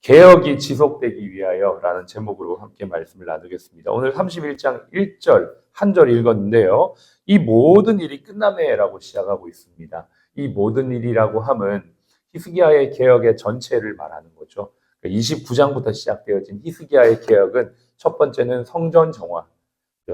개혁이 지속되기 위하여 라는 제목으로 함께 말씀을 나누겠습니다. 오늘 31장 1절, 한 절 읽었는데요. 이 모든 일이 끝남에라고 시작하고 있습니다. 이 모든 일이라고 함은 히스기야의 개혁의 전체를 말하는 거죠. 29장부터 시작되어진 히스기야의 개혁은 첫 번째는 성전 정화,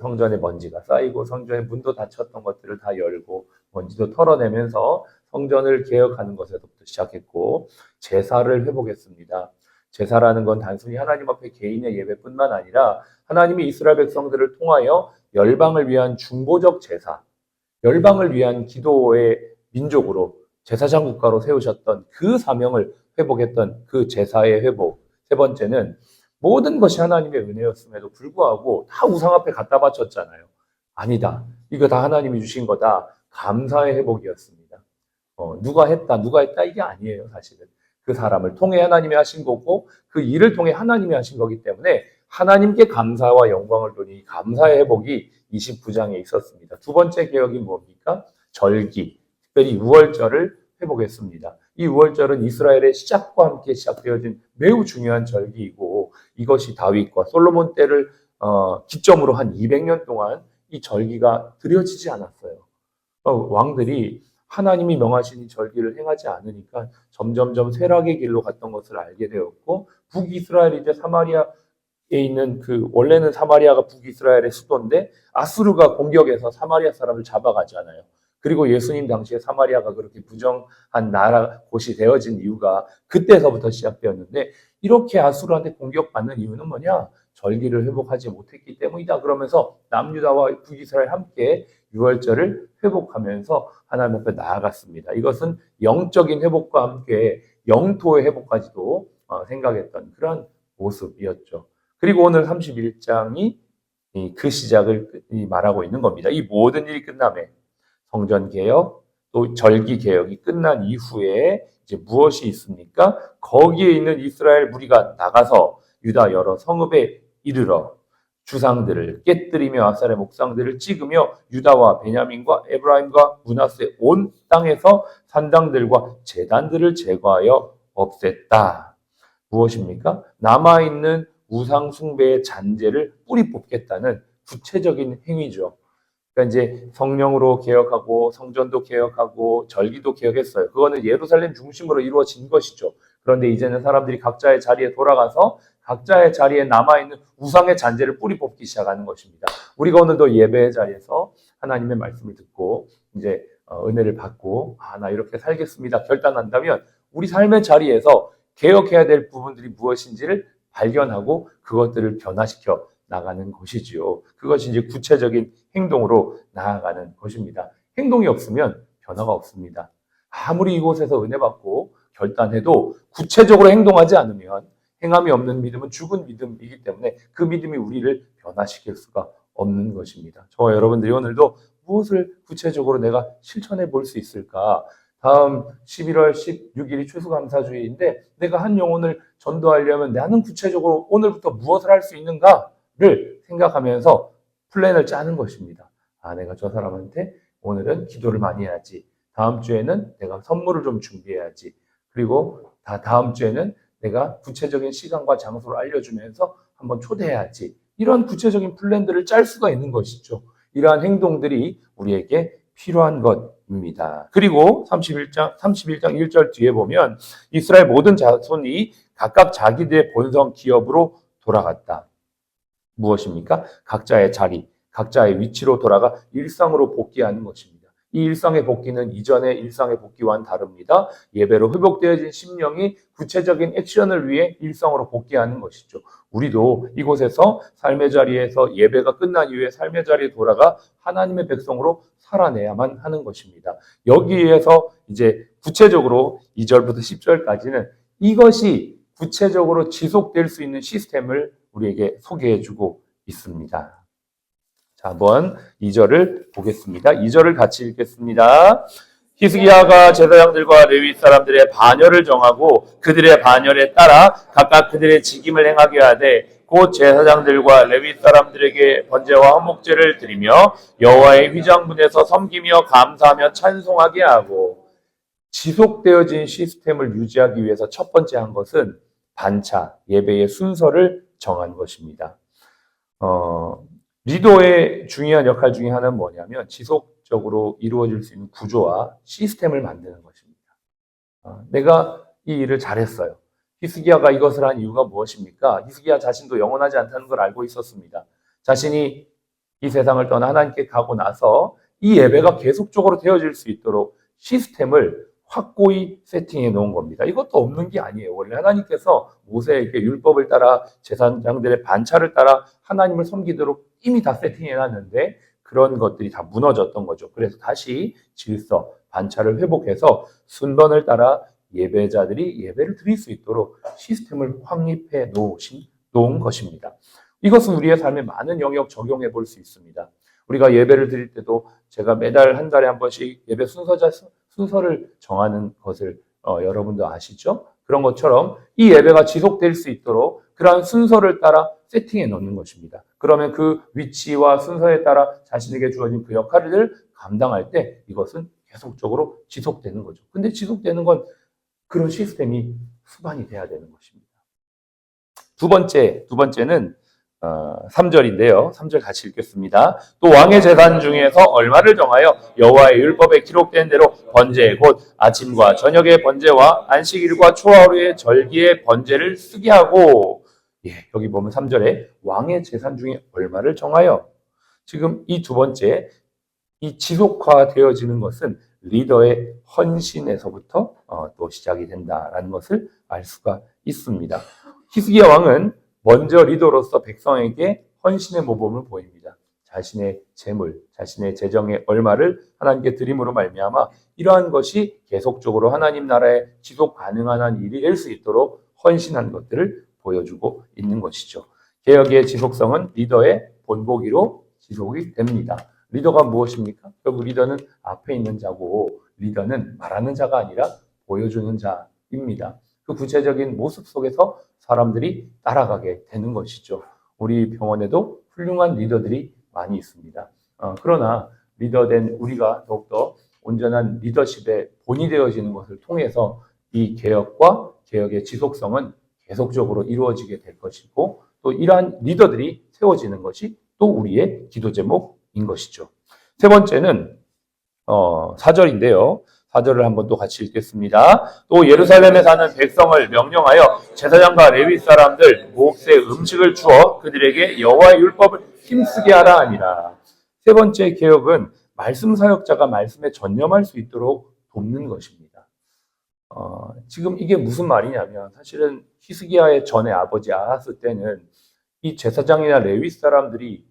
성전에 먼지가 쌓이고 성전의 문도 닫혔던 것들을 다 열고 먼지도 털어내면서 성전을 개혁하는 것에서부터 시작했고, 제사를 회복했습니다. 제사라는 건 단순히 하나님 앞에 개인의 예배뿐만 아니라 하나님이 이스라엘 백성들을 통하여 열방을 위한 중보적 제사, 열방을 위한 기도의 민족으로 제사장 국가로 세우셨던 그 사명을 회복했던 그 제사의 회복. 세 번째는 모든 것이 하나님의 은혜였음에도 불구하고 다 우상 앞에 갖다 바쳤잖아요. 아니다. 이거 다 하나님이 주신 거다. 감사의 회복이었습니다. 누가 했다 이게 아니에요, 사실은. 그 사람을 통해 하나님이 하신 거고 그 일을 통해 하나님이 하신 거기 때문에 하나님께 감사와 영광을 돌리니 감사의 회복이 29장에 있었습니다. 두 번째 개혁이 뭡니까? 절기, 특별히 유월절을 회복했습니다. 이 유월절은 이스라엘의 시작과 함께 시작되어진 매우 중요한 절기이고 이것이 다윗과 솔로몬 때를 기점으로 한 200년 동안 이 절기가 드려지지 않았어요. 왕들이 하나님이 명하신 이 절기를 행하지 않으니까 점점점 쇠락의 길로 갔던 것을 알게 되었고, 북이스라엘이 이제 사마리아에 있는 원래는 사마리아가 북이스라엘의 수도인데 아수르가 공격해서 사마리아 사람을 잡아가잖아요. 그리고 예수님 당시에 사마리아가 그렇게 부정한 나라 곳이 되어진 이유가 그때서부터 시작되었는데, 이렇게 아수르한테 공격받는 이유는 뭐냐? 절기를 회복하지 못했기 때문이다. 그러면서 남유다와 북이스라엘 함께 유월절을 회복하면서 하나님 앞에 나아갔습니다. 이것은 영적인 회복과 함께 영토의 회복까지도 생각했던 그런 모습이었죠. 그리고 오늘 31장이 그 시작을 말하고 있는 겁니다. 이 모든 일이 끝남에 성전 개혁, 또 절기 개혁이 끝난 이후에 이제 무엇이 있습니까? 거기에 있는 이스라엘 무리가 나가서 유다 여러 성읍에 이르러 주상들을 깨뜨리며 아살의 목상들을 찍으며 유다와 베냐민과 에브라임과 므낫세 온 땅에서 산당들과 제단들을 제거하여 없앴다. 무엇입니까? 남아있는 우상 숭배의 잔재를 뿌리 뽑겠다는 구체적인 행위죠. 그러니까 이제 성령으로 개혁하고 성전도 개혁하고 절기도 개혁했어요. 그거는 예루살렘 중심으로 이루어진 것이죠. 그런데 이제는 사람들이 각자의 자리에 돌아가서 각자의 자리에 남아있는 우상의 잔재를 뿌리 뽑기 시작하는 것입니다. 우리가 오늘도 예배의 자리에서 하나님의 말씀을 듣고 이제 은혜를 받고 나 이렇게 살겠습니다 결단한다면 우리 삶의 자리에서 개혁해야 될 부분들이 무엇인지를 발견하고 그것들을 변화시켜 나가는 것이지요. 그것이 이제 구체적인 행동으로 나아가는 것입니다. 행동이 없으면 변화가 없습니다. 아무리 이곳에서 은혜 받고 결단해도 구체적으로 행동하지 않으면 행함이 없는 믿음은 죽은 믿음이기 때문에 그 믿음이 우리를 변화시킬 수가 없는 것입니다. 저와 여러분들이 오늘도 무엇을 구체적으로 내가 실천해 볼 수 있을까? 다음 11월 16일이 추수감사주의인데 내가 한 영혼을 전도하려면 나는 구체적으로 오늘부터 무엇을 할 수 있는가를 생각하면서 플랜을 짜는 것입니다. 내가 저 사람한테 오늘은 기도를 많이 해야지. 다음 주에는 내가 선물을 좀 준비해야지. 그리고 다음 주에는 내가 구체적인 시간과 장소를 알려주면서 한번 초대해야지. 이런 구체적인 플랜들을 짤 수가 있는 것이죠. 이러한 행동들이 우리에게 필요한 것입니다. 그리고 31장 1절 뒤에 보면 이스라엘 모든 자손이 각각 자기들의 본성 기업으로 돌아갔다. 무엇입니까? 각자의 자리, 각자의 위치로 돌아가 일상으로 복귀하는 것입니다. 이 일상의 복귀는 이전의 일상의 복귀와는 다릅니다. 예배로 회복되어진 심령이 구체적인 액션을 위해 일상으로 복귀하는 것이죠. 우리도 이곳에서 삶의 자리에서 예배가 끝난 이후에 삶의 자리에 돌아가 하나님의 백성으로 살아내야만 하는 것입니다. 여기에서 이제 구체적으로 2절부터 10절까지는 이것이 구체적으로 지속될 수 있는 시스템을 우리에게 소개해주고 있습니다. 자, 한번 2절을 보겠습니다. 2절을 같이 읽겠습니다. 히스기야가 제사장들과 레위 사람들의 반열을 정하고 그들의 반열에 따라 각각 그들의 직임을 행하게 하되 곧 제사장들과 레위 사람들에게 번제와 화목제를 드리며 여호와의 휘장문에서 섬기며 감사하며 찬송하게 하고, 지속되어진 시스템을 유지하기 위해서 첫 번째 한 것은 반차, 예배의 순서를 정한 것입니다. 리더의 중요한 역할 중에 하나는 뭐냐면 지속적으로 이루어질 수 있는 구조와 시스템을 만드는 것입니다. 내가 이 일을 잘했어요. 히스기야가 이것을 한 이유가 무엇입니까? 히스기야 자신도 영원하지 않다는 걸 알고 있었습니다. 자신이 이 세상을 떠나 하나님께 가고 나서 이 예배가 계속적으로 되어질 수 있도록 시스템을 확고히 세팅해 놓은 겁니다. 이것도 없는 게 아니에요. 원래 하나님께서 모세에게 율법을 따라 제사장들의 반차를 따라 하나님을 섬기도록 이미 다 세팅해 놨는데 그런 것들이 다 무너졌던 거죠. 그래서 다시 질서, 반차를 회복해서 순번을 따라 예배자들이 예배를 드릴 수 있도록 시스템을 확립해 놓은 것입니다. 이것은 우리의 삶에 많은 영역 적용해 볼 수 있습니다. 우리가 예배를 드릴 때도 제가 매달 한 달에 한 번씩 예배 순서를 정하는 것을 여러분도 아시죠? 그런 것처럼 이 예배가 지속될 수 있도록 그러한 순서를 따라 세팅해 놓는 것입니다. 그러면 그 위치와 순서에 따라 자신에게 주어진 그 역할을 감당할 때 이것은 계속적으로 지속되는 거죠. 근데 지속되는 건 그런 시스템이 수반이 돼야 되는 것입니다. 두 번째는 3절인데요. 3절 같이 읽겠습니다. 또 왕의 재산 중에서 얼마를 정하여 여호와의 율법에 기록된 대로 번제 곧 아침과 저녁의 번제와 안식일과 초하루의 절기의 번제를 쓰게 하고 여기 보면 3절에 왕의 재산 중에 얼마를 정하여 지금 이 두 번째 이 지속화되어지는 것은 리더의 헌신에서부터 또 시작이 된다라는 것을 알 수가 있습니다. 히스기야 왕은 먼저 리더로서 백성에게 헌신의 모범을 보입니다. 자신의 재물, 자신의 재정의 얼마를 하나님께 드림으로 말미암아 이러한 것이 계속적으로 하나님 나라에 지속 가능한 한 일이 될 수 있도록 헌신한 것들을 보여주고 있는 것이죠. 개혁의 지속성은 리더의 본보기로 지속이 됩니다. 리더가 무엇입니까? 결국 리더는 앞에 있는 자고 리더는 말하는 자가 아니라 보여주는 자입니다. 그 구체적인 모습 속에서 사람들이 따라가게 되는 것이죠. 우리 병원에도 훌륭한 리더들이 많이 있습니다. 그러나 리더된 우리가 더욱더 온전한 리더십의 본이 되어지는 것을 통해서 이 개혁과 개혁의 지속성은 계속적으로 이루어지게 될 것이고 또 이러한 리더들이 세워지는 것이 또 우리의 기도 제목인 것이죠. 세 번째는 4절인데요. 4절을 한번 또 같이 읽겠습니다. 또 예루살렘에 사는 백성을 명령하여 제사장과 레위 사람들 몫의 음식을 주어 그들에게 여호와의 율법을 힘쓰게 하라 하니라. 세 번째 개혁은 말씀 사역자가 말씀에 전념할 수 있도록 돕는 것입니다. 지금 이게 무슨 말이냐면 사실은 히스기야의 전에 아버지 아하스 때는 이 제사장이나 레위 사람들이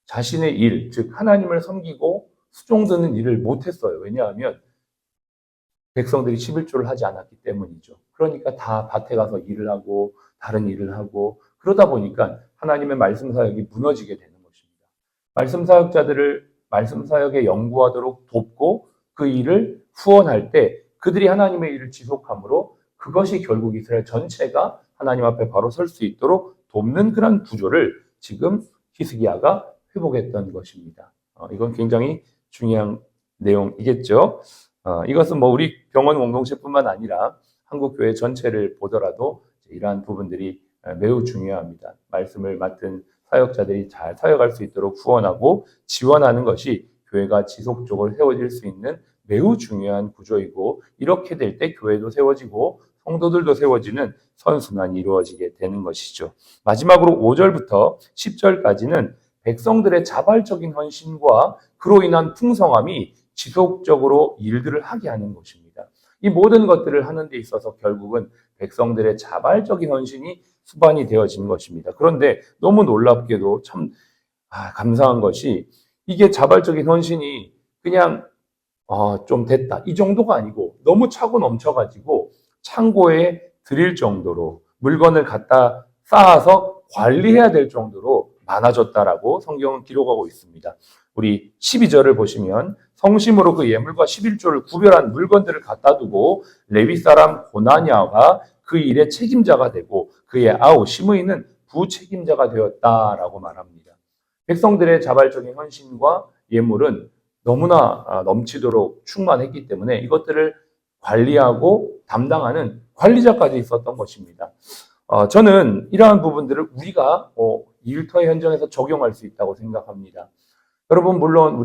자신의 일, 즉 하나님을 섬기고 수종드는 일을 못했어요. 왜냐하면 백성들이 11조를 하지 않았기 때문이죠. 그러니까 다 밭에 가서 일을 하고 다른 일을 하고 그러다 보니까 하나님의 말씀 사역이 무너지게 되는 것입니다. 말씀 사역자들을 말씀 사역에 연구하도록 돕고 그 일을 후원할 때 그들이 하나님의 일을 지속함으로 그것이 결국 이스라엘 전체가 하나님 앞에 바로 설 수 있도록 돕는 그런 구조를 지금 히스기야가 회복했던 것입니다. 이건 굉장히 중요한 내용이겠죠. 이것은 우리 병원 공동체뿐만 아니라 한국 교회 전체를 보더라도 이러한 부분들이 매우 중요합니다. 말씀을 맡은 사역자들이 잘 사역할 수 있도록 후원하고 지원하는 것이 교회가 지속적으로 세워질 수 있는 매우 중요한 구조이고 이렇게 될 때 교회도 세워지고 성도들도 세워지는 선순환이 이루어지게 되는 것이죠. 마지막으로 5절부터 10절까지는 백성들의 자발적인 헌신과 그로 인한 풍성함이 지속적으로 일들을 하게 하는 것입니다. 이 모든 것들을 하는 데 있어서 결국은 백성들의 자발적인 헌신이 수반이 되어진 것입니다. 그런데 너무 놀랍게도 참 감사한 것이 이게 자발적인 헌신이 그냥 좀 됐다 이 정도가 아니고 너무 차고 넘쳐가지고 창고에 드릴 정도로 물건을 갖다 쌓아서 관리해야 될 정도로 많아졌다라고 성경은 기록하고 있습니다. 우리 12절을 보시면 성심으로 그 예물과 11조를 구별한 물건들을 갖다 두고 레위 사람 고나냐가 그 일의 책임자가 되고 그의 아우 시므이는 부책임자가 되었다라고 말합니다. 백성들의 자발적인 헌신과 예물은 너무나 넘치도록 충만했기 때문에 이것들을 관리하고 담당하는 관리자까지 있었던 것입니다. 저는 이러한 부분들을 우리가 일터의 현장에서 적용할 수 있다고 생각합니다. 여러분, 물론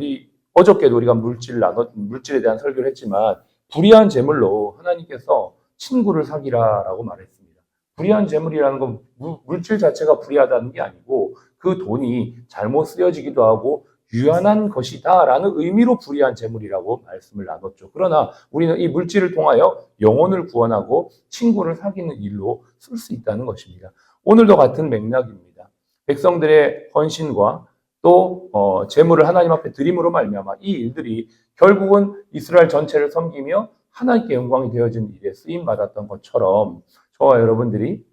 어저께도 우리가 물질에 대한 설교를 했지만, 불의한 재물로 하나님께서 친구를 사귀라라고 말했습니다. 불의한 재물이라는 건 물질 자체가 불의하다는 게 아니고, 그 돈이 잘못 쓰여지기도 하고 유한한 것이다라는 의미로 불의한 재물이라고 말씀을 나눴죠. 그러나 우리는 이 물질을 통하여 영혼을 구원하고 친구를 사귀는 일로 쓸 수 있다는 것입니다. 오늘도 같은 맥락입니다. 백성들의 헌신과 또 재물을 하나님 앞에 드림으로 말미암아 이 일들이 결국은 이스라엘 전체를 섬기며 하나님께 영광이 되어진 일에 쓰임 받았던 것처럼, 저와 여러분들이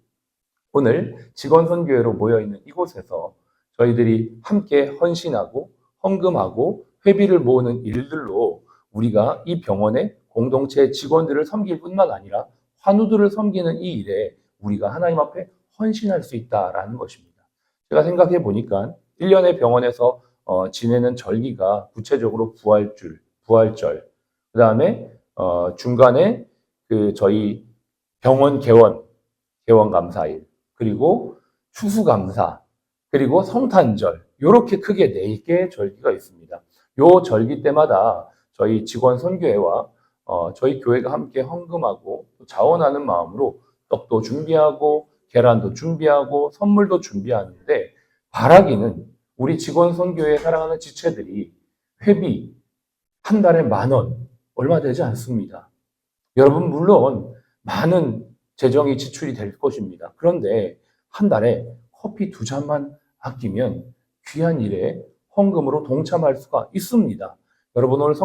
오늘 직원선교회로 모여있는 이곳에서 저희들이 함께 헌신하고 헌금하고 회비를 모으는 일들로 우리가 이 병원의 공동체 직원들을 섬길 뿐만 아니라 환우들을 섬기는 이 일에 우리가 하나님 앞에 헌신할 수 있다라는 것입니다. 제가 생각해 보니까 1년에 병원에서 지내는 절기가 구체적으로 부활절, 그 다음에 중간에 저희 병원 개원 감사일, 그리고 추수감사, 그리고 성탄절, 이렇게 크게 4개의 절기가 있습니다. 요 절기 때마다 저희 직원 선교회와 저희 교회가 함께 헌금하고 자원하는 마음으로 떡도 준비하고 계란도 준비하고 선물도 준비하는데, 바라기는 우리 직원 선교회 사랑하는 지체들이 회비 한 달에 10,000원, 얼마 되지 않습니다. 여러분, 물론 많은 재정이 지출이 될 것입니다. 그런데 한 달에 커피 2잔만 아끼면 귀한 일에 헌금으로 동참할 수가 있습니다. 여러분, 오늘